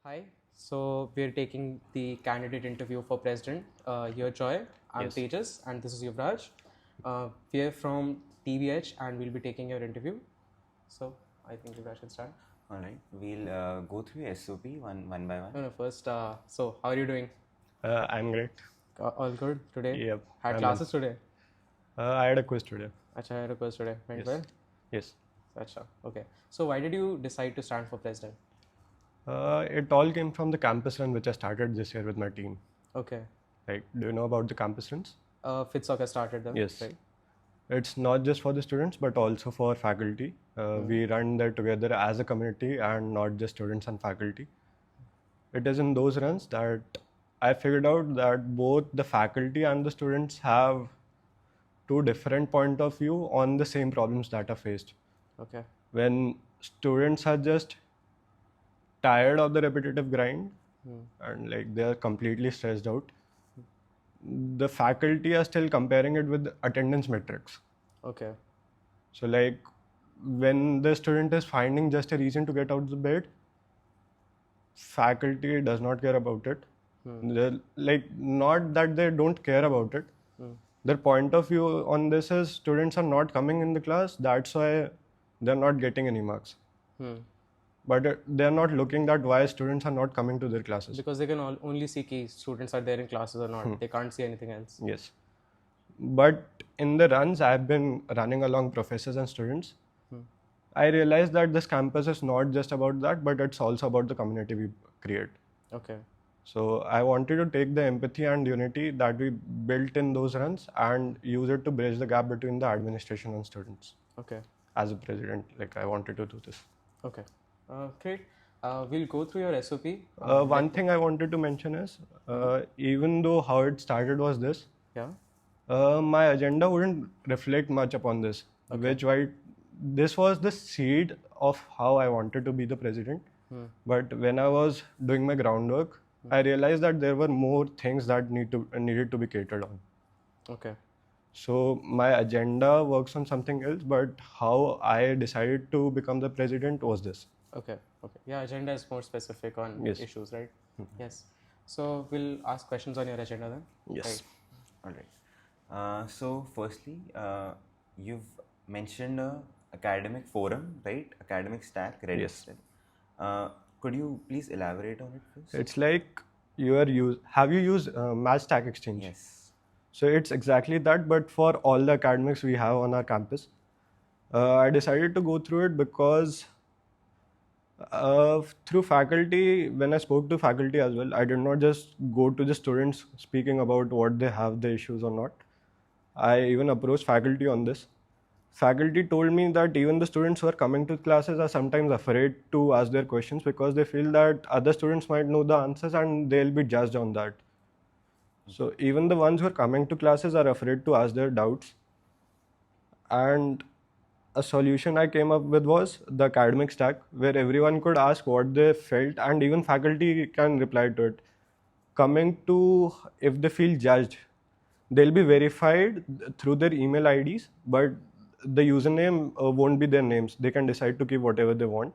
Hi, so we're taking the candidate interview for president. Here, Joy. I'm Yes. Tejas, and this is Yuvraj. We're from TVH, and we'll be taking your interview. So I think Yuvraj should start. All right. We'll go through SOP one by one. No, first. So how are you doing? I'm great. All good today? Yep. Had I'm classes today? I had a quiz today. Acha, I had a course today. Went Yes. well? Yes. Acha, okay. So why did you decide to stand for president? It all came from the campus run which I started this year with my team. Okay. Like, do you know about the campus runs? Fit Soccer started them. Yes. Right. It's not just for the students but also for faculty. We run there together as a community and not just students and faculty. It is in those runs that I figured out that both the faculty and the students have two different point of view on the same problems that are faced. Okay. When students are just tired of the repetitive grind and like they are completely stressed out, the faculty are still comparing it with attendance metrics. Okay. So like when the student is finding just a reason to get out of the bed, faculty does not care about it. They're, like, not that they don't care about it. Their point of view on this is students are not coming in the class, that's why they're not getting any marks. But they're not looking at why students are not coming to their classes. Because they can only see key students are there in classes or not. They can't see anything else. Yes. But in the runs I've been running along professors and students, I realized that this campus is not just about that, but it's also about the community we create. Okay. So I wanted to take the empathy and unity that we built in those runs and use it to bridge the gap between the administration and students. Okay. As a president, like, I wanted to do this. Okay. Great. We'll go through your SOP. One thing I wanted to mention is, even though how it started was this, Yeah. my agenda wouldn't reflect much upon this, this was the seed of how I wanted to be the president. But when I was doing my groundwork, I realized that there were more things that needed to be catered on. Okay. So my agenda works on something else, but how I decided to become the president was this. Okay. Okay. Yeah, agenda is more specific on Yes. issues, right? Yes. So we'll ask questions on your agenda then. Yes. Right. All right. So firstly, you've mentioned a academic forum, right? Academic stack, Reddit. Yes. Could you please elaborate on it first? It's like have you used Match Stack Exchange? Yes. So it's exactly that, but for all the academics we have on our campus. I decided to go through it because through faculty, when I spoke to faculty as well, I did not just go to the students speaking about what they have the issues or not. I even approached faculty on this. Faculty told me that even the students who are coming to classes are sometimes afraid to ask their questions because they feel that other students might know the answers and they'll be judged on that. So even the ones who are coming to classes are afraid to ask their doubts. And a solution I came up with was the academic stack, where everyone could ask what they felt and even faculty can reply to it. Coming to, if they feel judged, they'll be verified through their email IDs, but the username won't be their names. They can decide to keep whatever they want.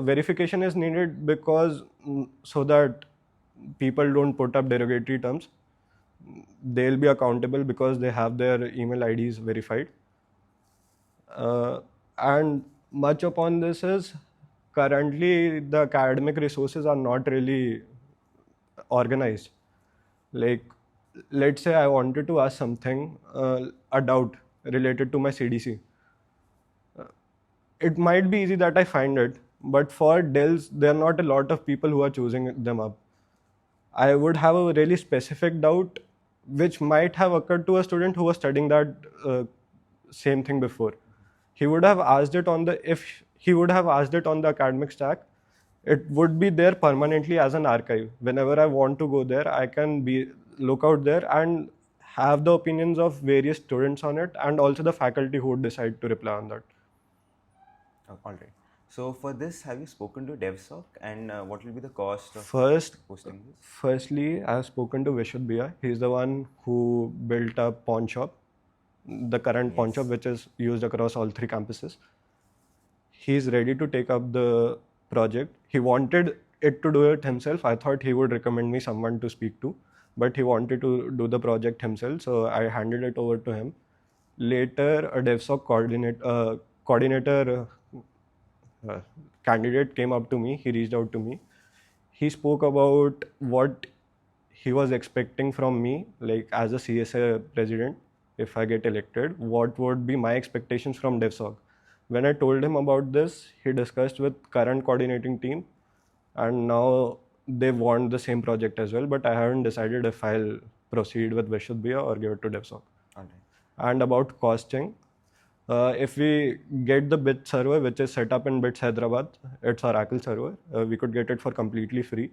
Verification is needed because so that people don't put up derogatory terms. They'll be accountable because they have their email IDs verified. And much upon this is, currently the academic resources are not really organized. Like, let's say I wanted to ask something, a doubt related to my CDC. It might be easy that I find it, but for DELs, there are not a lot of people who are choosing them up. I would have a really specific doubt which might have occurred to a student who was studying that same thing before. He would have asked it if he would have asked it on the academic stack, it would be there permanently as an archive. Whenever I want to go there, I can look out there and have the opinions of various students on it, and also the faculty who would decide to reply on that. All right. So for this, have you spoken to DevSoc, and what will be the cost of posting this? Firstly, I have spoken to Vishud Bhaiya. He's the one who built a pawn shop, the current pawn shop which is used across all 3 campuses. He's ready to take up the project. He wanted it to do it himself. I thought he would recommend me someone to speak to, but he wanted to do the project himself, so I handed it over to him. Later, a DevSoc coordinator candidate came up to me. He reached out to me. He spoke about what he was expecting from me, like as a CSA president, if I get elected, what would be my expectations from DevSoc. When I told him about this, he discussed with current coordinating team, and now they want the same project as well, but I haven't decided if I'll proceed with Vishuddhya or give it to DevSoc. Alright. And about costing, if we get the BITS server, which is set up in BITS Hyderabad, it's Oracle server, we could get it for completely free.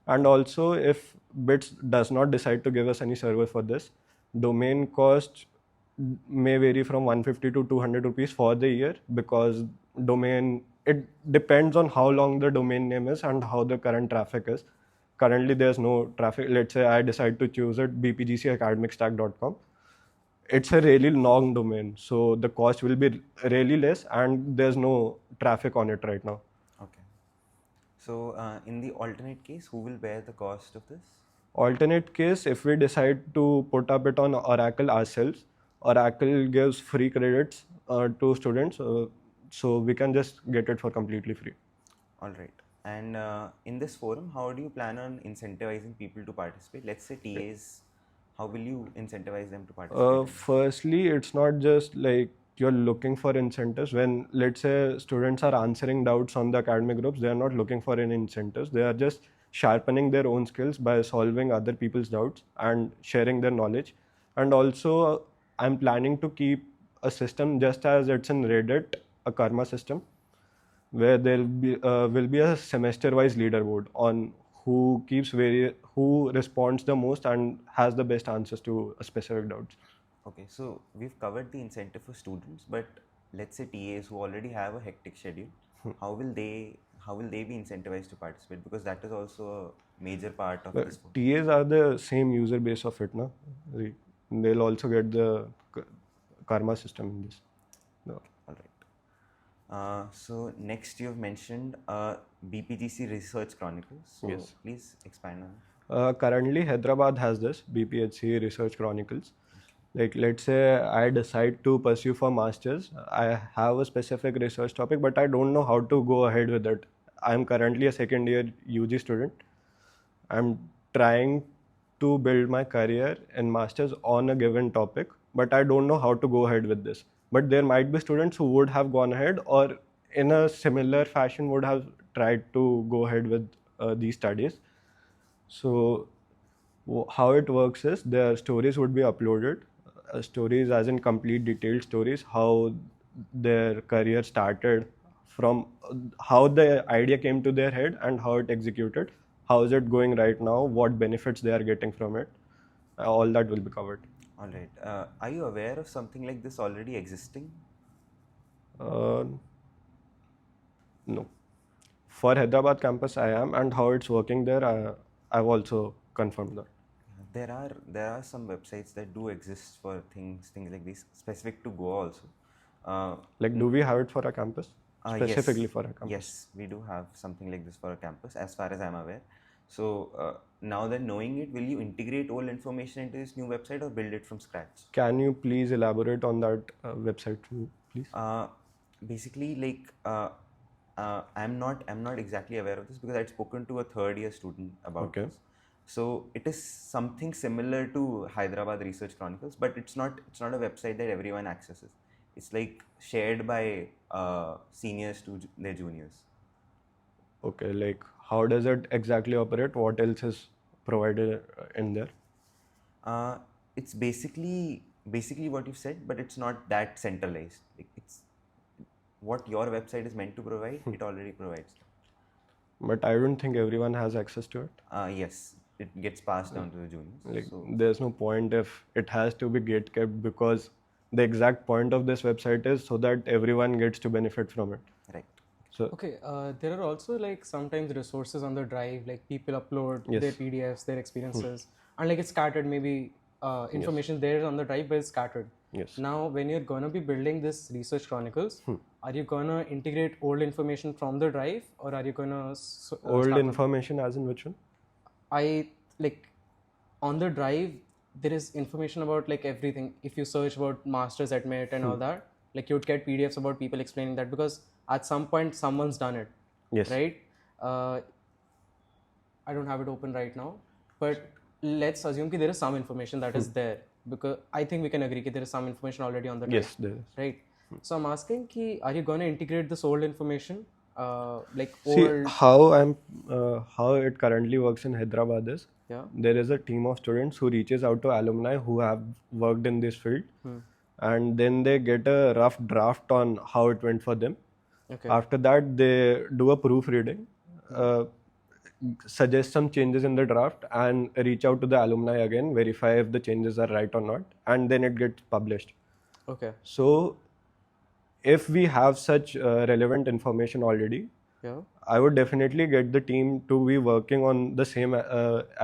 And also, if BITS does not decide to give us any server for this, domain cost may vary from 150 to 200 rupees for the year, because domain, it depends on how long the domain name is and how the current traffic is. Currently, there's no traffic. Let's say I decide to choose it bpgcacademicstack.com. It's a really long domain, so the cost will be really less, and there's no traffic on it right now. Okay. So in the alternate case, who will bear the cost of this? Alternate case, if we decide to put up it on Oracle ourselves, Oracle gives free credits to students, so we can just get it for completely free. All right. And in this forum, how do you plan on incentivizing people to participate? Let's say TAs, how will you incentivize them to participate? Firstly, it's not just like you're looking for incentives. When, let's say, students are answering doubts on the academic groups, they are not looking for any incentives. They are just sharpening their own skills by solving other people's doubts and sharing their knowledge. And also, I'm planning to keep a system just as it's in Reddit, a karma system, where there will be a semester-wise leaderboard on who responds the most and has the best answers to a specific doubts. Okay, so we've covered the incentive for students, but let's say TAs who already have a hectic schedule, how will they be incentivized to participate? Because that is also a major part of this forum. TAs are the same user base of it, na? They'll also get the karma system in this. No. All right. So next you have mentioned BPGC Research Chronicles. So Yes. please expand on it. Currently, Hyderabad has this BPHC Research Chronicles. Like, let's say I decide to pursue for masters. I have a specific research topic, but I don't know how to go ahead with it. I'm currently a second year UG student. I'm trying to build my career in masters on a given topic, but I don't know how to go ahead with this. But there might be students who would have gone ahead, or in a similar fashion would have tried to go ahead with these studies. So how it works is their stories would be uploaded, stories as in complete detailed stories, how their career started, from how the idea came to their head and how it executed, how is it going right now, what benefits they are getting from it, all that will be covered. All right. Are you aware of something like this already existing? No. For Hyderabad campus I am, and how it's working there, I've also confirmed that. There are some websites that do exist for things like this, specific to Goa also. Like, do we have it for a campus? Specifically yes, for a campus? Yes, we do have something like this for a campus, as far as I'm aware. So now that knowing it, will you integrate all information into this new website or build it from scratch? Can you please elaborate on that website, please? Basically, like I'm not exactly aware of this because I'd spoken to a third year student about this. So it is something similar to Hyderabad Research Chronicles, but it's not a website that everyone accesses. It's like shared by seniors to their juniors. Okay, like how does it exactly operate? What else is provided in there? It's basically what you've said, but it's not that centralized. Like, it's what your website is meant to provide. It already provides. But I don't think everyone has access to it. Yes, it gets passed down to the juniors. Like, so there's no point if it has to be gate kept, because the exact point of this website is so that everyone gets to benefit from it. Right. So okay, there are also like sometimes resources on the drive, like people upload their PDFs, their experiences, and like it's scattered. Maybe information there on the drive, but it's scattered. Yes. Now, when you're gonna be building this research chronicles, are you gonna integrate old information from the drive, or are you gonna Old start from? information as in which one? I like on the drive there is information about like everything. If you search about masters admit and all that, like you'd get PDFs about people explaining that, because at some point someone's done it, Yes. right? I don't have it open right now, but let's assume that there is some information that is there, because I think we can agree that there is some information already on the drive. Yes, there is. Right. So I'm asking ki, are you going to integrate this old information, like See, old? how it currently works in Hyderabad is, Yeah. there is a team of students who reaches out to alumni who have worked in this field, and then they get a rough draft on how it went for them. Okay. After that, they do a proofreading, suggest some changes in the draft, and reach out to the alumni again, verify if the changes are right or not, and then it gets published. Okay. So, if we have such relevant information already, Yeah. I would definitely get the team to be working on the same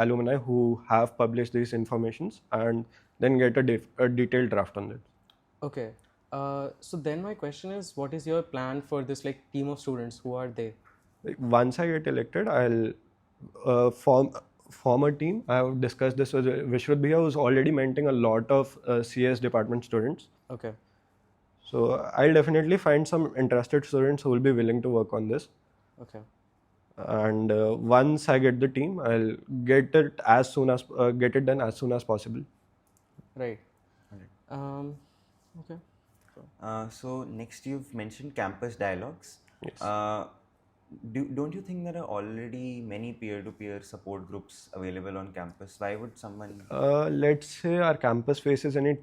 alumni who have published these informations, and then get a detailed draft on it. Okay. So then my question is, what is your plan for this like team of students? Who are they? Like, once I get elected, I'll form a team. I have discussed this with Vishruth Bhaiya, who's already mentoring a lot of CS department students. Okay. So I'll definitely find some interested students who will be willing to work on this. Okay. And once I get the team, I'll get it done as soon as possible. Right. Okay. So next you've mentioned campus dialogues. Yes. Don't you think there are already many peer-to-peer support groups available on campus? Why would someone? Let's say our campus faces any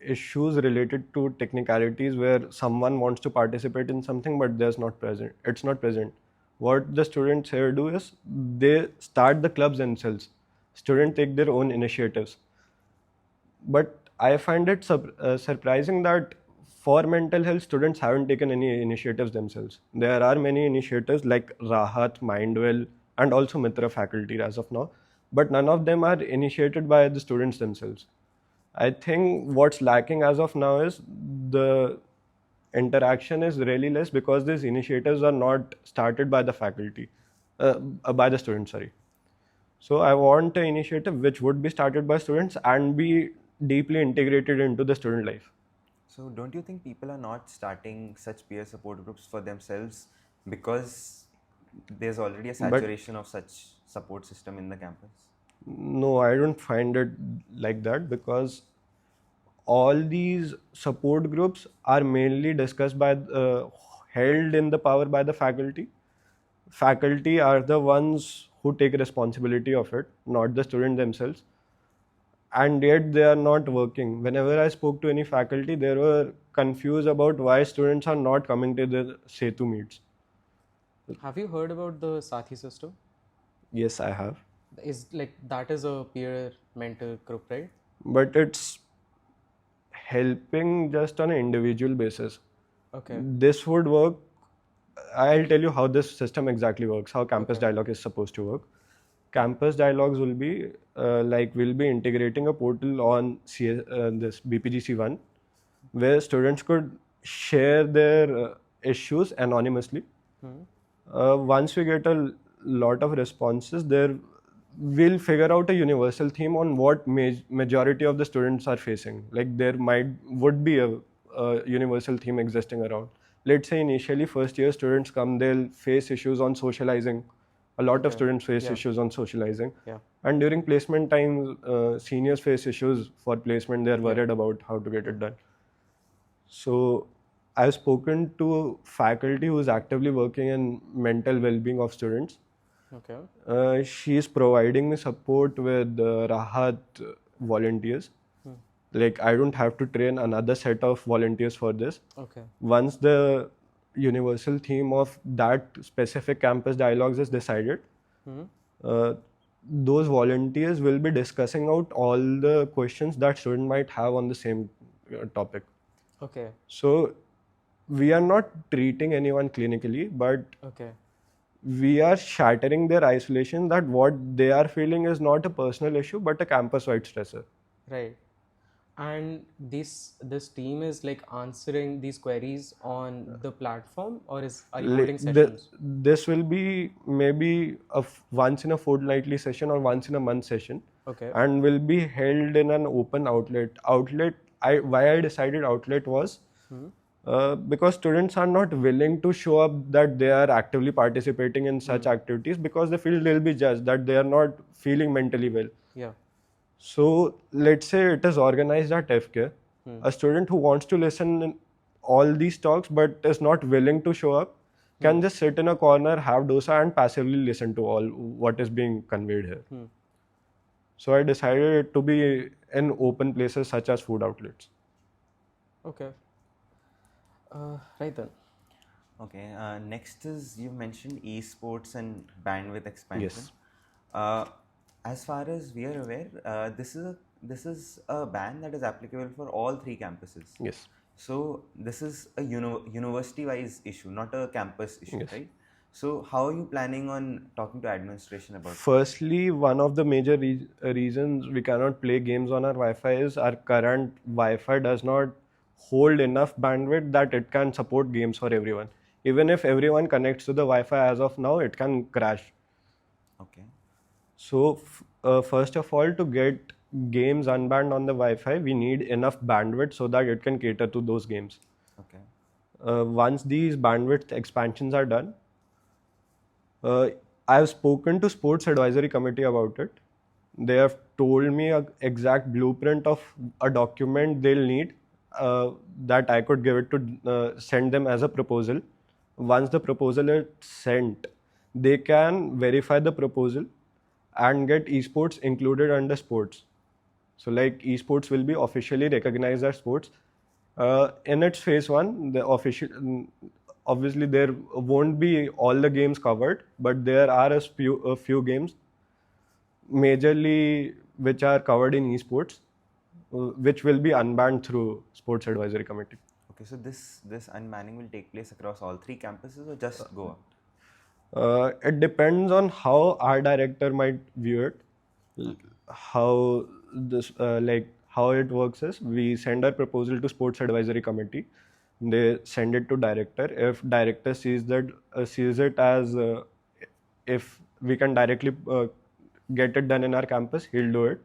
issues related to technicalities where someone wants to participate in something but it's not present. What the students here do is they start the clubs themselves. Students take their own initiatives. But I find it surprising that for mental health, students haven't taken any initiatives themselves. There are many initiatives like Rahat, Mindwell, and also Mitra faculty as of now, but none of them are initiated by the students themselves. I think what's lacking as of now is the interaction is really less because these initiatives are not started by the faculty, by the students, sorry. So I want an initiative which would be started by students and be deeply integrated into the student life. So don't you think people are not starting such peer support groups for themselves because there's already a saturation of such support system in the campus? No, I don't find it like that, because all these support groups are mainly discussed by held in the power by the faculty. Faculty are the ones who take responsibility of it, not the students themselves. And yet they are not working. Whenever I spoke to any faculty, they were confused about why students are not coming to the Setu meets. Have you heard about the Sathi system? Yes, I have. That is a peer mentor group, right? But it's helping just on an individual basis. Okay. This would work. I'll tell you how this system exactly works, how campus dialogue is supposed to work. Campus dialogues will be we'll be integrating a portal on this BPGC1 where students could share their issues anonymously. Once we get a lot of responses, we'll figure out a universal theme on what majority of the students are facing. Like there would be a universal theme existing around. Let's say initially first year students come, they'll face issues on socializing. A lot of students face issues on socializing. Yeah. And during placement time, seniors face issues for placement. They're worried about how to get it done. So I've spoken to faculty who's actively working in mental well-being of students. Okay. She's providing me support with Rahat volunteers. Like I don't have to train another set of volunteers for this. Okay. Once the universal theme of that specific campus dialogues is decided, those volunteers will be discussing out all the questions that students might have on the same topic. Okay. So we are not treating anyone clinically, but Okay. we are shattering their isolation that what they are feeling is not a personal issue but a campus-wide stressor. Right. And this team is like answering these queries on the platform, or are you holding sessions? This will be maybe once in a fortnightly session or once in a month session, Okay. and will be held in an open outlet. Why I decided outlet was because students are not willing to show up that they are actively participating in such activities, because they feel they'll be judged, that they are not feeling mentally well. Yeah. So let's say it is organized at FK. A student who wants to listen in all these talks but is not willing to show up can just sit in a corner, have dosa, and passively listen to all what is being conveyed here. So I decided it to be in open places such as food outlets. Okay. Right then. Okay. Next is, you mentioned esports and bandwidth expansion. Yes. As far as we are aware, this is a ban that is applicable for all 3 campuses. Yes. So this is a university-wise issue, not a campus issue, Yes. right? So how are you planning on talking to administration about it? Firstly, one of the major reasons we cannot play games on our Wi-Fi is our current Wi-Fi does not hold enough bandwidth that it can support games for everyone. Even if everyone connects to the Wi-Fi as of now, it can crash. Okay. So, first of all, to get games unbanned on the Wi-Fi, we need enough bandwidth so that it can cater to those games. Okay. Once these bandwidth expansions are done, I've spoken to Sports Advisory Committee about it. They have told me an exact blueprint of a document they'll need, that I could give it to send them as a proposal. Once the proposal is sent, they can verify the proposal and get esports included under sports. So like esports will be officially recognized as sports. In its phase 1, the official, obviously there won't be all the games covered, but there are a few games majorly which are covered in esports, which will be unbanned through Sports Advisory Committee. Okay. So this unbanning will take place across all 3 campuses or just Goa? It depends on how our director might view it. How this how it works is, we send our proposal to Sports Advisory Committee. They send it to director. If director sees it as if we can directly get it done in our campus, he'll do it.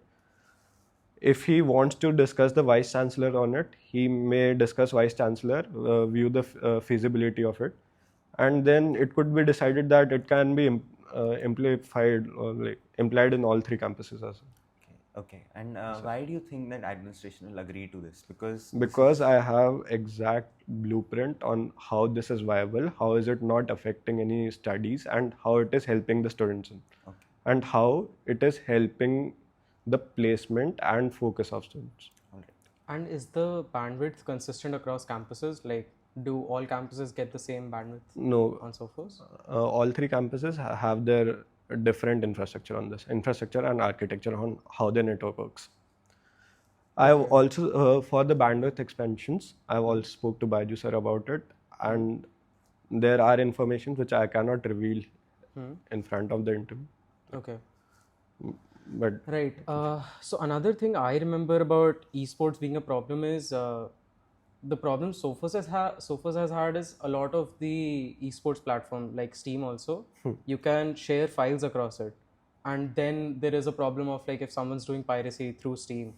If he wants to discuss the vice chancellor on it, he may discuss vice chancellor, view the feasibility of it, and then it could be decided that it can be implied in all 3 campuses as well. Okay. And why do you think that administration will agree to this? Because I have exact blueprint on how this is viable, how is it not affecting any studies, and how it is helping the students and how it is helping the placement and focus of students. And is the bandwidth consistent across campuses? Like, do all campuses get the same bandwidth? No. On Sophos? All 3 campuses have their different infrastructure and architecture on how the network works. I've also, for the bandwidth expansions, I've also spoke to Baiju sir about it, and there are information which I cannot reveal in front of the interview. Okay. But right. So another thing I remember about esports being a problem is the problem Sophos has had is a lot of the esports platform like Steam also. You can share files across it, and then there is a problem of like if someone's doing piracy through Steam,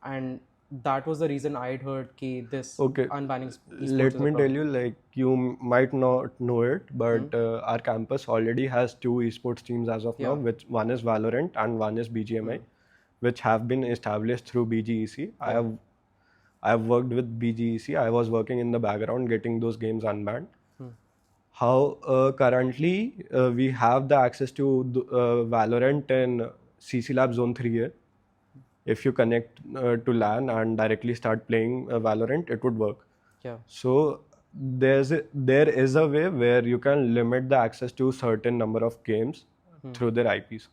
and that was the reason I'd heard this unbanning esports. Let me tell you, like, you might not know it, but our campus already has 2 esports teams as of now, which one is Valorant and one is BGMI, which have been established through BGEC. I've worked with BGEC. I was working in the background getting those games unbanned. How currently we have the access to Valorant in CC Lab Zone 3 here. If you connect to LAN and directly start playing Valorant, it would work. Yeah. So there is a way where you can limit the access to certain number of games through their IPs.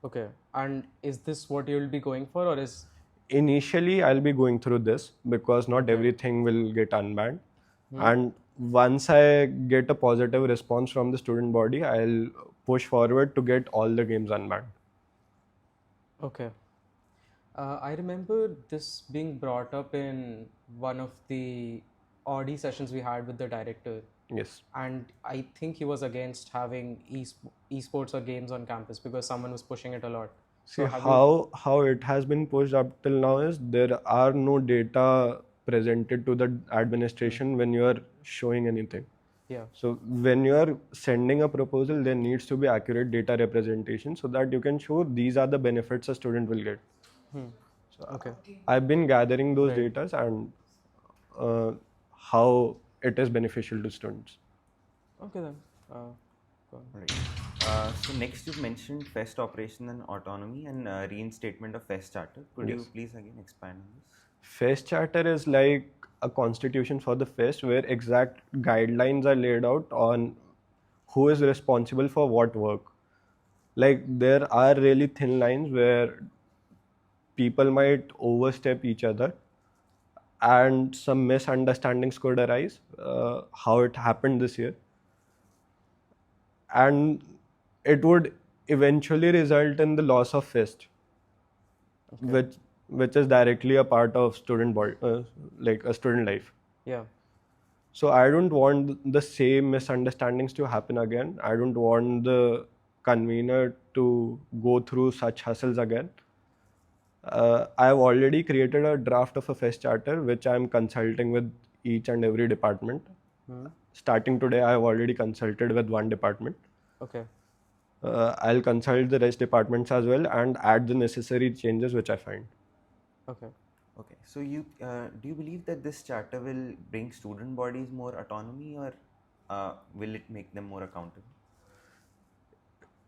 Okay. And is this what you will be going for, or is? Initially, I'll be going through this because not everything will get unbanned. And once I get a positive response from the student body, I'll push forward to get all the games unbanned. Okay. I remember this being brought up in one of the Audi sessions we had with the director, Yes. and I think he was against having esports or games on campus because someone was pushing it a lot. See, So have you? how it has been pushed up till now is there are no data presented to the administration when you are showing anything. Yeah. So when you are sending a proposal, there needs to be accurate data representation so that you can show these are the benefits a student will get. So Okay. I've been gathering those Right. data and how it is beneficial to students. Okay then. Go on. Right. So next you've mentioned fest operation and autonomy and reinstatement of fest charter. Could you Yes. please again expand on this? Fest charter is like a constitution for the fest where exact guidelines are laid out on who is responsible for what work. Like there are really thin lines where people might overstep each other and some misunderstandings could arise, how it happened this year. And it would eventually result in the loss of fest, which is directly a part of student body, like a student life. Yeah. So I don't want the same misunderstandings to happen again. I don't want the convener to go through such hassles again. I've already created a draft of a fest charter, which I'm consulting with each and every department. Starting today, I've already consulted with one department. Okay. I'll consult the rest departments as well and add the necessary changes which I find. Okay. Okay. So you do you believe that this charter will bring student bodies more autonomy, or will it make them more accountable?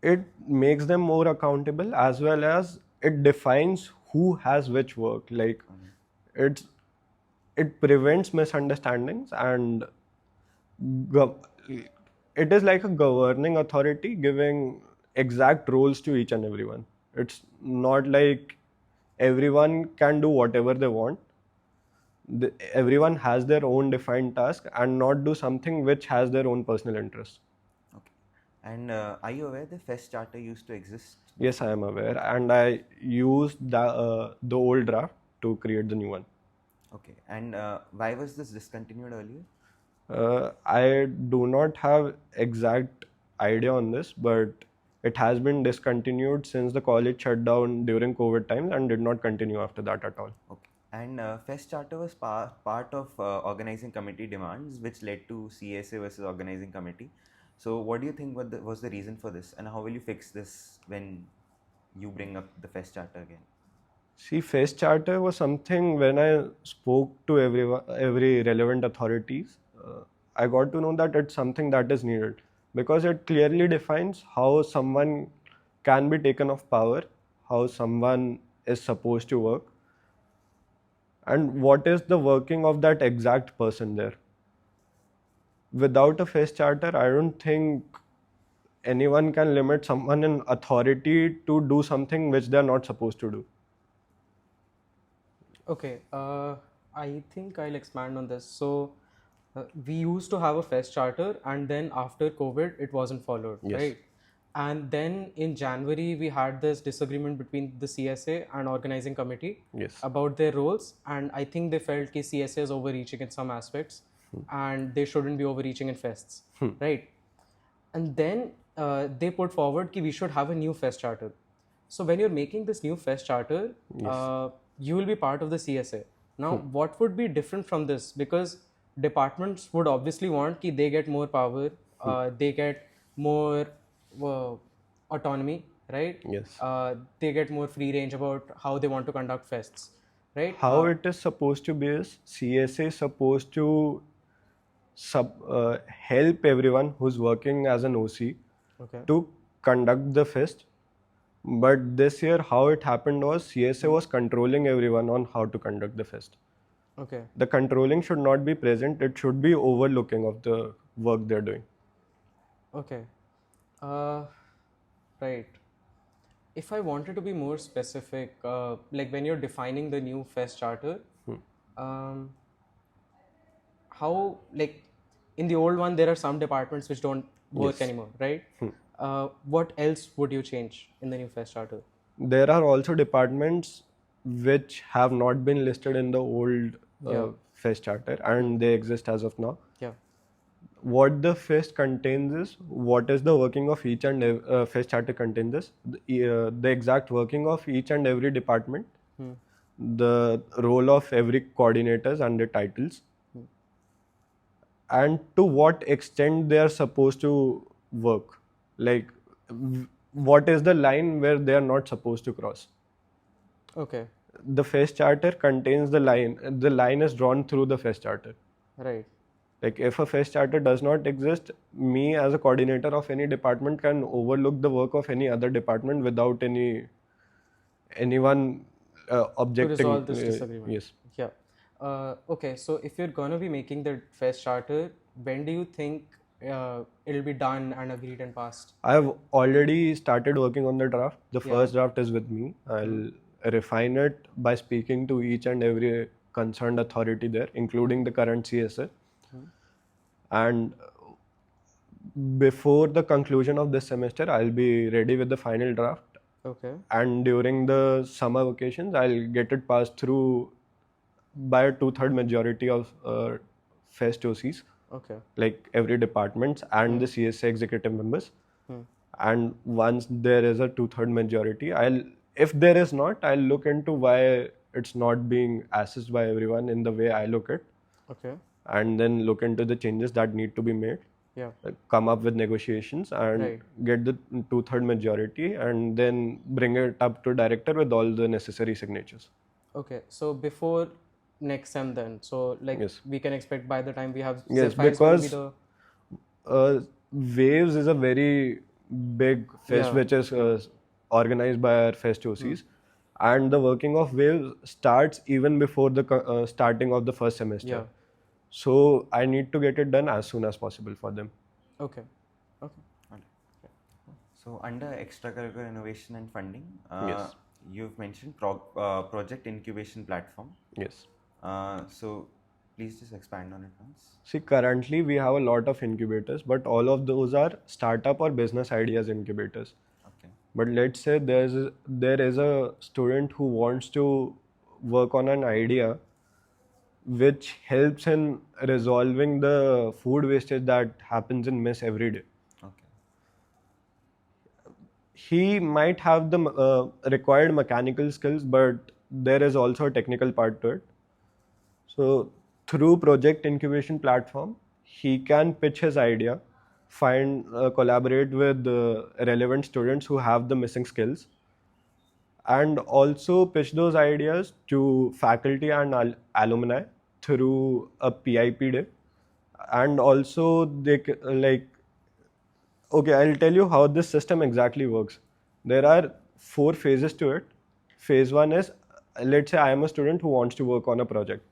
It makes them more accountable as well as it defines who has which work. Like it prevents misunderstandings and it is like a governing authority giving exact roles to each and everyone. It's not like everyone can do whatever they want. Everyone has their own defined task and not do something which has their own personal interest. Okay. And are you aware the fest charter used to exist? Yes, I am aware, and I used the old draft to create the new one. Okay. And why was this discontinued earlier? I do not have exact idea on this, but it has been discontinued since the college shut down during COVID times and did not continue after that at all. Okay. And fest charter was part of organizing committee demands, which led to CSA versus organizing committee. So what do you think was the reason for this, and how will you fix this when you bring up the fest charter again? See, fest charter was something when I spoke to every relevant authorities, I got to know that it's something that is needed because it clearly defines how someone can be taken off power, how someone is supposed to work, and what is the working of that exact person there. Without a fest charter, I don't think anyone can limit someone in authority to do something which they're not supposed to do. Okay. I think I'll expand on this. So, we used to have a fest charter, and then after COVID, it wasn't followed, Yes. right? And then in January, we had this disagreement between the CSA and organizing committee Yes. about their roles, and I think they felt that CSA is overreaching in some aspects, and they shouldn't be overreaching in fests, right? And then they put forward that we should have a new fest charter. So when you're making this new fest charter, you will be part of the CSA. Now, what would be different from this? Because departments would obviously want that they get more power, they get more autonomy, right? Yes. They get more free range about how they want to conduct fests, right? How it is supposed to be is CSA is supposed to help everyone who's working as an OC Okay. to conduct the fest. But this year, how it happened was CSA was controlling everyone on how to conduct the fest. Okay. The controlling should not be present, it should be overlooking of the work they're doing. Okay. Right. If I wanted to be more specific, like when you're defining the new fest charter, how, like in the old one, there are some departments which don't work anymore, right? What else would you change in the new fest charter? There are also departments which have not been listed in the old FEST charter, and they exist as of now. Yeah. What the FEST contains is what is the working of each and FEST charter contains is the exact working of each and every department, the role of every coordinators and their titles, and to what extent they are supposed to work. Like, what is the line where they are not supposed to cross? Okay. The FEST charter contains the line. The line is drawn through the FEST charter. Right. Like, if a FEST charter does not exist, me as a coordinator of any department can overlook the work of any other department without anyone objecting. To resolve this disagreement. Yes. Yeah. Okay. So if you're gonna be making the FEST charter, when do you think it'll be done and agreed and passed? I've already started working on the draft. The first draft is with me. I'll refine it by speaking to each and every concerned authority there, including the current CSA. And before the conclusion of this semester, I'll be ready with the final draft. Okay. And during the summer vacations, I'll get it passed through by a 2/3 majority of FEST OCs. Okay. Like every department and the CSA executive members. And once there is a 2/3 majority, if there is not, I'll look into why it's not being assessed by everyone in the way I look at. Okay. And then look into the changes that need to be made. Yeah. Come up with negotiations and get the 2/3 majority, and then bring it up to director with all the necessary signatures. Okay. So before next sem then, so like we can expect by the time we have because Waves is a very big fest which is organized by our fest OCs, and the working of Waves starts even before the starting of the first semester. Yeah. So I need to get it done as soon as possible for them. Okay. Okay. So under extracurricular innovation and funding, Yes. you've mentioned project incubation platform. Yes. So please just expand on it once. See, currently we have a lot of incubators, but all of those are startup or business ideas incubators. Okay. But let's say there is a student who wants to work on an idea which helps in resolving the food wastage that happens in mess every day. Okay. He might have the required mechanical skills, but there is also a technical part to it. So through project incubation platform, he can pitch his idea, collaborate with relevant students who have the missing skills, and also pitch those ideas to faculty and alumni through a PIP day. And also okay, I'll tell you how this system exactly works. There are 4 phases to it. Phase 1 is, let's say I am a student who wants to work on a project.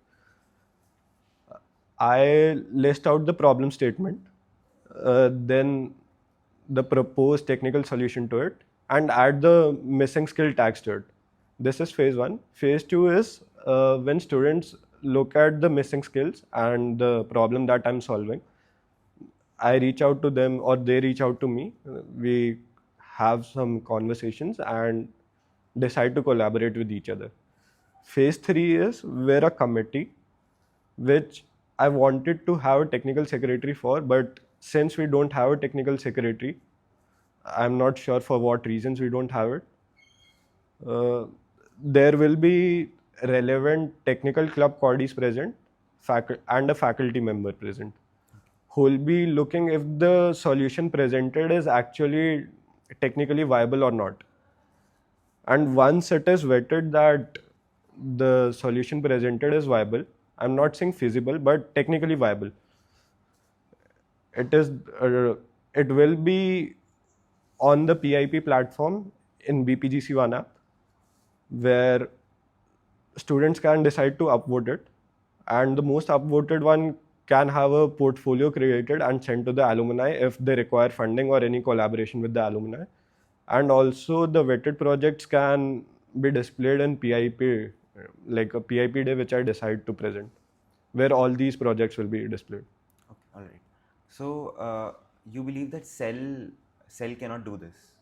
I list out the problem statement, then the proposed technical solution to it, and add the missing skill tags to it. This is phase 1. Phase 2 is when students look at the missing skills and the problem that I'm solving. I reach out to them or they reach out to me. We have some conversations and decide to collaborate with each other. Phase 3 is where a committee, which I wanted to have a technical secretary for, but since we don't have a technical secretary, I'm not sure for what reasons we don't have it. There will be relevant technical club coordis present and a faculty member present, who will be looking if the solution presented is actually technically viable or not. And once it is vetted that the solution presented is viable, I'm not saying feasible, but technically viable, it will be on the PIP platform in BPGC One app, where students can decide to upvote it, and the most upvoted one can have a portfolio created and sent to the alumni if they require funding or any collaboration with the alumni. And also the vetted projects can be displayed in PIP, like a PIP day which I decide to present, where all these projects will be displayed. Okay, all right. So you believe that Cell cannot do this?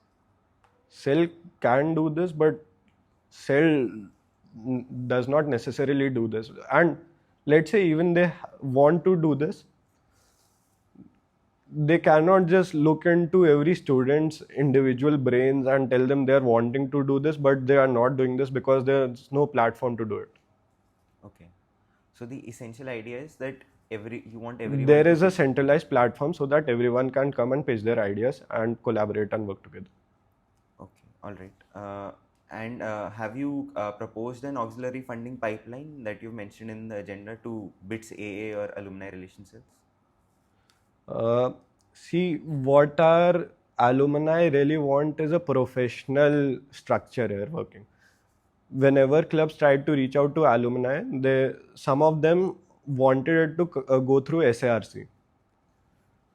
Cell can do this, but Cell does not necessarily do this. And let's say even they want to do this, they cannot just look into every student's individual brains and tell them they're wanting to do this, but they are not doing this because there's no platform to do it. Okay. So the essential idea is that you want everyone. There is a centralized platform so that everyone can come and pitch their ideas and collaborate and work together. Okay, all right. And have you proposed an auxiliary funding pipeline that you mentioned in the agenda to BITS AA or alumni relations cells? See, what our alumni really want is a professional structure here working. Whenever clubs tried to reach out to alumni, some of them wanted it to go through SARC.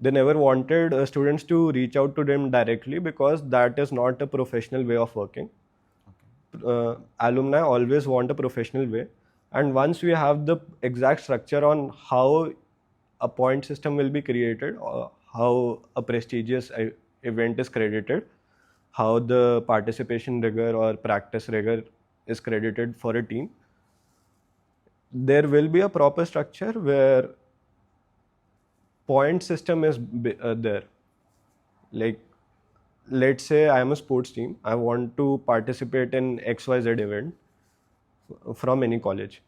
They never wanted students to reach out to them directly because that is not a professional way of working. Alumni always want a professional way, and once we have the exact structure on how a point system will be created, or how a prestigious event is credited, how the participation rigor or practice rigor is credited for a team, there will be a proper structure where point system is there. Like, let's say I am a sports team, I want to participate in XYZ event from any college.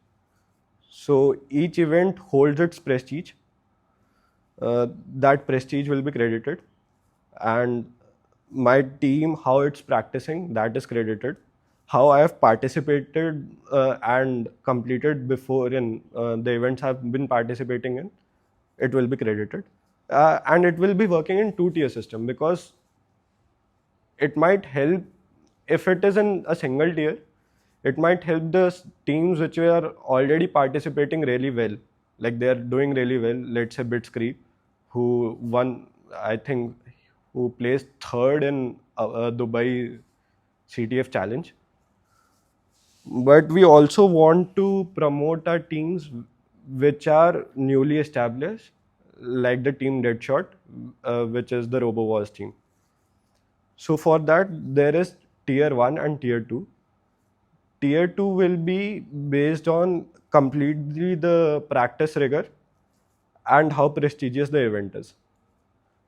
So each event holds its prestige. That prestige will be credited, and my team, how it's practicing, that is credited. How I have participated and completed before in the events I've been participating in, it will be credited. And it will be working in two-tier system, because it might help if it is in a single tier. It might help the teams which are already participating really well, like they are doing really well. Let's say BITS Goa, who won, I think, who placed third in Dubai CTF challenge. But we also want to promote our teams which are newly established, like the team Deadshot, which is the RoboWars team. So for that, there is tier 1 and tier 2. Tier 2 will be based on completely the practice rigor and how prestigious the event is.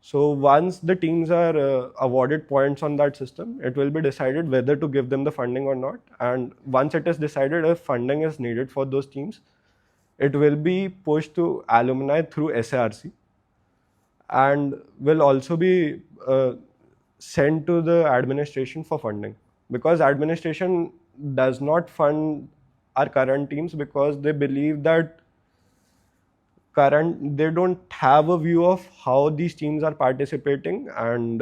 So once the teams are awarded points on that system, it will be decided whether to give them the funding or not. And once it is decided if funding is needed for those teams, it will be pushed to alumni through SARC, and will also be sent to the administration for funding, because administration does not fund our current teams because they believe that they don't have a view of how these teams are participating, and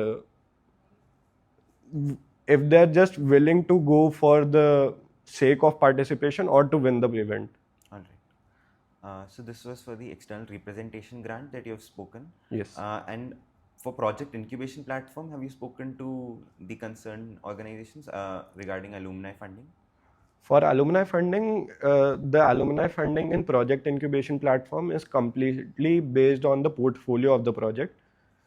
if they're just willing to go for the sake of participation or to win the event. All right. So this was for the external representation grant that you have spoken. Yes. And for project incubation platform, have you spoken to the concerned organizations regarding alumni funding? For alumni funding, the alumni funding in project incubation platform is completely based on the portfolio of the project.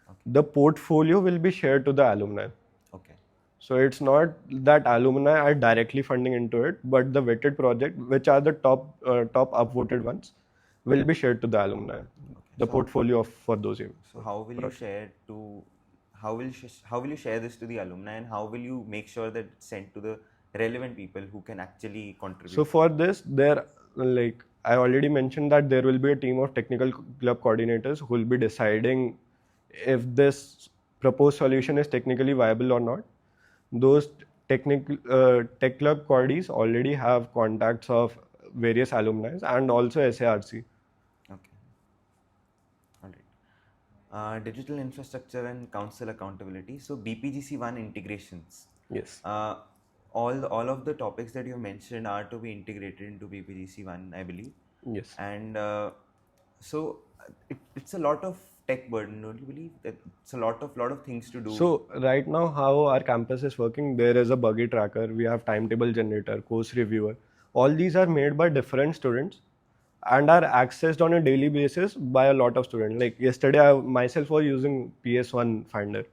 Okay. The portfolio will be shared to the alumni. Okay. So it's not that alumni are directly funding into it, but the vetted project, which are the top upvoted ones, will be shared to the alumni. Okay. The portfolio for those events. So how will you share this to the alumni, and how will you make sure that it's sent to the relevant people who can actually contribute? So for this, I already mentioned that there will be a team of technical club coordinators who will be deciding if this proposed solution is technically viable or not. Those tech club coordis already have contacts of various alumni and also SARC. Okay. All right. Digital infrastructure and council accountability. So BPGC1 integrations. Yes. All of the topics that you mentioned are to be integrated into BPGC1, I believe. Yes. And so it's a lot of tech burden, don't you believe? That it's a lot of things to do. So right now, how our campus is working, there is a buggy tracker, we have timetable generator, course reviewer. All these are made by different students and are accessed on a daily basis by a lot of students. Like yesterday, I myself was using PS1 Finder.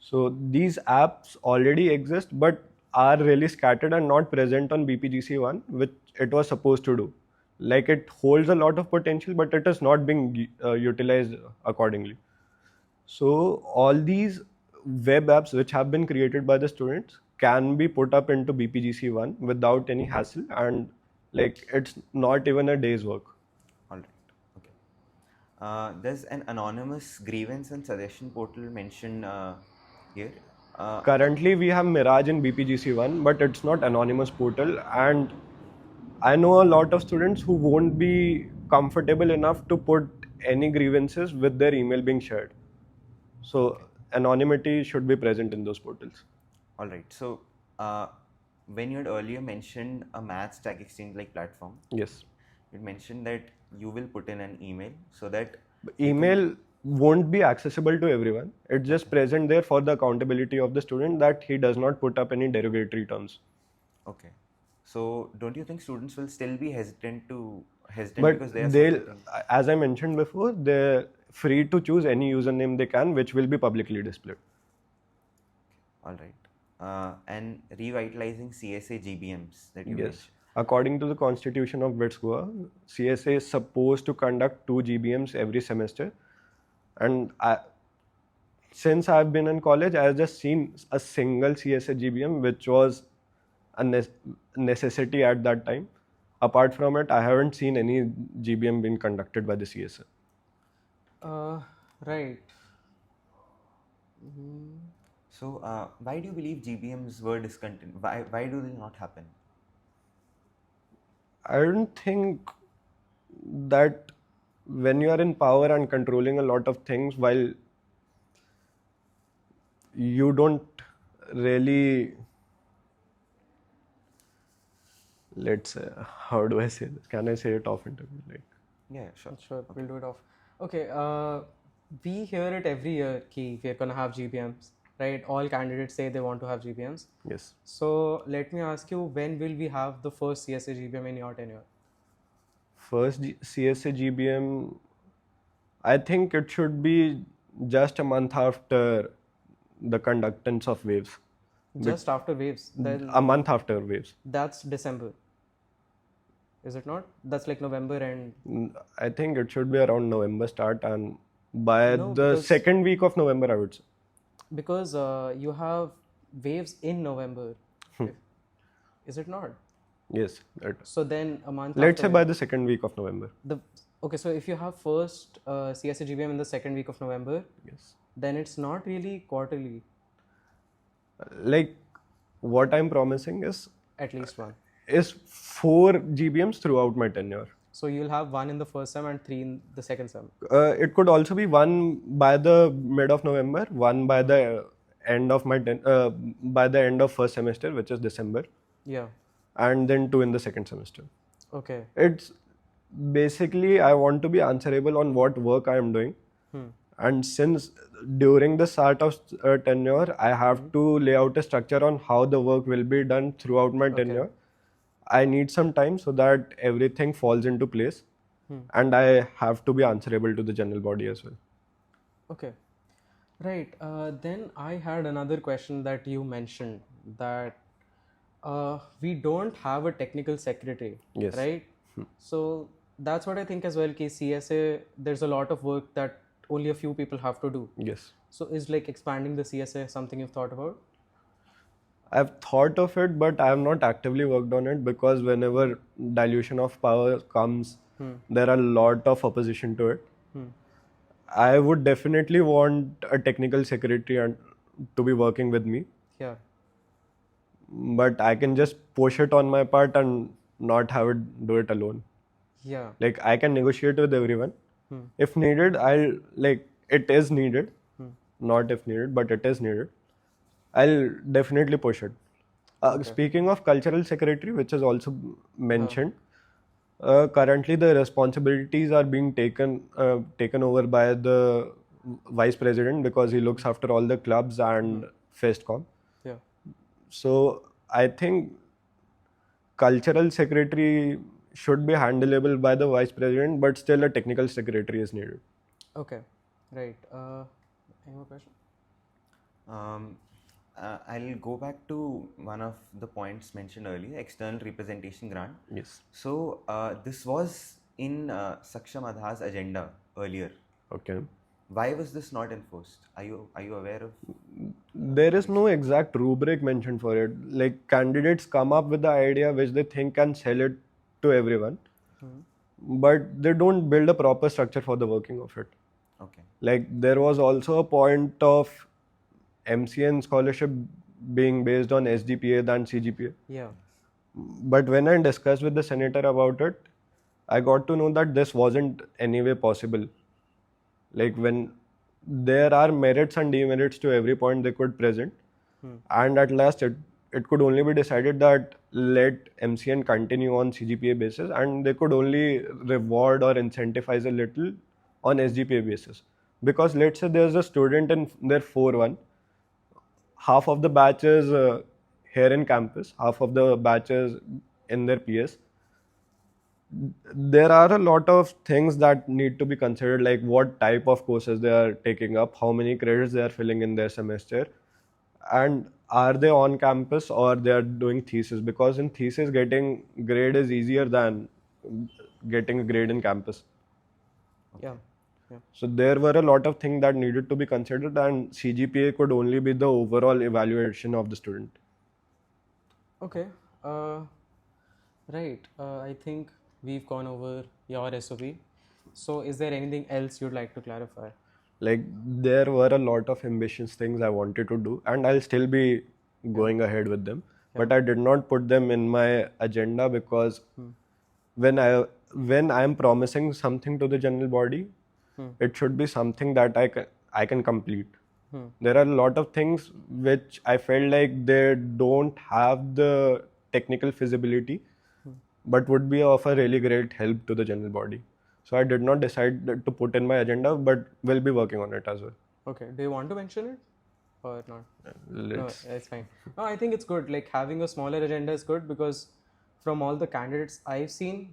So these apps already exist, but are really scattered and not present on BPGC1, which it was supposed to do. Like it holds a lot of potential, but it is not being utilized accordingly. So all these web apps which have been created by the students can be put up into BPGC1 without any hassle, and like it's not even a day's work. All right. Okay. There's an anonymous grievance and suggestion portal mentioned here. Currently, we have Mirage in BPGC1, but it's not anonymous portal, and I know a lot of students who won't be comfortable enough to put any grievances with their email being shared. So anonymity should be present in those portals. All right. So when you had earlier mentioned a math stack exchange like platform, Yes. you mentioned that you will put in an email so that Email won't be accessible to everyone. It's just present there for the accountability of the student that he does not put up any derogatory terms. okay. So don't you think students will still be hesitant But because they are they'll, as I mentioned before, they're free to choose any username they can, which will be publicly displayed. all right. And revitalizing CSA GBMs that you mentioned. According to the constitution of BITS Goa, CSA is supposed to conduct 2 GBMs every semester. And since I've been in college, I've just seen a single CSA GBM, which was a necessity at that time. Apart from it, I haven't seen any GBM being conducted by the CSA. Right. So why do you believe GBMs were discontinued? Why do they not happen? I don't think that when you are in power and controlling a lot of things, while you don't really, let's say, how do I say this? Can I say it off interview? Like, Yeah, sure. Sure, we'll do it off. Okay, we hear it every year ki we're gonna have GBMs, right? All candidates say they want to have GBMs. yes. So let me ask you, when will we have the first CSA GBM in your tenure? First CSA GBM, I think it should be just a month after the conductance of waves. Just after waves. Then A month after waves. that's December. Is it not? That's like November and I think it should be around November start, and by No, the because- second week of November, I would say. because you have waves in November. Is it not? Yes. So then a month Let's say after by the second week of November. Okay, so if you have first CSA GBM in the second week of November, Yes. then it's not really quarterly, Like, what I'm promising at least one. is 4 GBMs throughout my tenure. So you'll have 1 in the first sem and 3 in the second sem. It could also be 1 by the mid of November, 1 by the end of by the end of first semester, which is December, Yeah. and then 2 in the second semester. Okay. It's basically, I want to be answerable on what work I am doing. And since during the start of tenure, I have to lay out a structure on how the work will be done throughout my tenure. I need some time so that everything falls into place. And I have to be answerable to the general body as well. Okay. Right. Then I had another question that you mentioned that we don't have a technical secretary. Yes. Right? So that's what I think as well. Ki CSA, there's a lot of work that only a few people have to do. Yes. So is like expanding the CSA something you've thought about? I've thought of it, but I have not actively worked on it because whenever dilution of power comes, there are a lot of opposition to it. I would definitely want a technical secretary and to be working with me, Yeah. but I can just push it on my part and not have it do it alone. Yeah. Like, I can negotiate with everyone. If needed, it is needed. Not if needed, but it is needed. I'll definitely push it. Speaking of cultural secretary, which is also mentioned, currently the responsibilities are being taken over by the vice president because he looks after all the clubs and Festcom. Yeah. So I think cultural secretary should be handleable by the vice president, but still a technical secretary is needed. Okay. Right. Any more question? I'll go back to one of the points mentioned earlier, external representation grant. Yes. So this was in Saksham Adha's agenda earlier. Okay. Why was this not enforced? Are you aware of? There is no exact rubric mentioned for it. Like candidates come up with the idea which they think can sell it to everyone, but they don't build a proper structure for the working of it. Okay. Like there was also a point of MCN scholarship being based on SGPA than CGPA. Yeah. But when I discussed with the senator about it, I got to know that this wasn't anyway possible. Like when there are merits and demerits to every point they could present, and at last it could only be decided that let MCN continue on CGPA basis, and they could only reward or incentivize a little on SGPA basis. Because let's say there's a student in their 4-1, half of the batches here in campus, half of the batches in their PS. There are a lot of things that need to be considered, like what type of courses they are taking up, how many credits they are filling in their semester, and are they on campus or they are doing thesis, because in thesis getting grade is easier than getting a grade in campus. Yeah. Yeah. So there were a lot of things that needed to be considered, and CGPA could only be the overall evaluation of the student. Okay. Right. I think we've gone over your SOP. So is there anything else you'd like to clarify? Like there were a lot of ambitious things I wanted to do, and I'll still be going ahead with them. But I did not put them in my agenda because when I am promising something to the general body, it should be something that I can complete. There are a lot of things which I felt like they don't have the technical feasibility, but would be of a really great help to the general body. So I did not decide to put in my agenda, but will be working on it as well. Okay. Do you want to mention it or not? Let's. No, it's fine. No, I think it's good. Like having a smaller agenda is good because from all the candidates I've seen,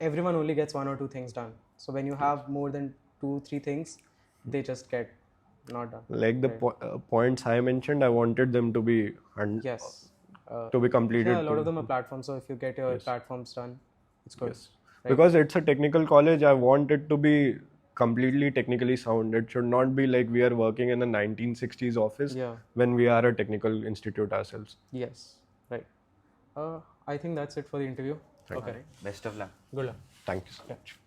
everyone only gets 1 or 2 things done. So when you have more than 2-3 things, they just get not done. Like the points I mentioned, I wanted them to be Yes. to be completed. Yeah, a lot of them are platforms. So if you get your platforms done, it's good. Yes. Because it's a technical college, I want it to be completely technically sound. It should not be like we are working in a 1960s office when we are a technical institute ourselves. Yes. Right. I think that's it for the interview. Okay. Best of luck. Good luck. Thank you so much.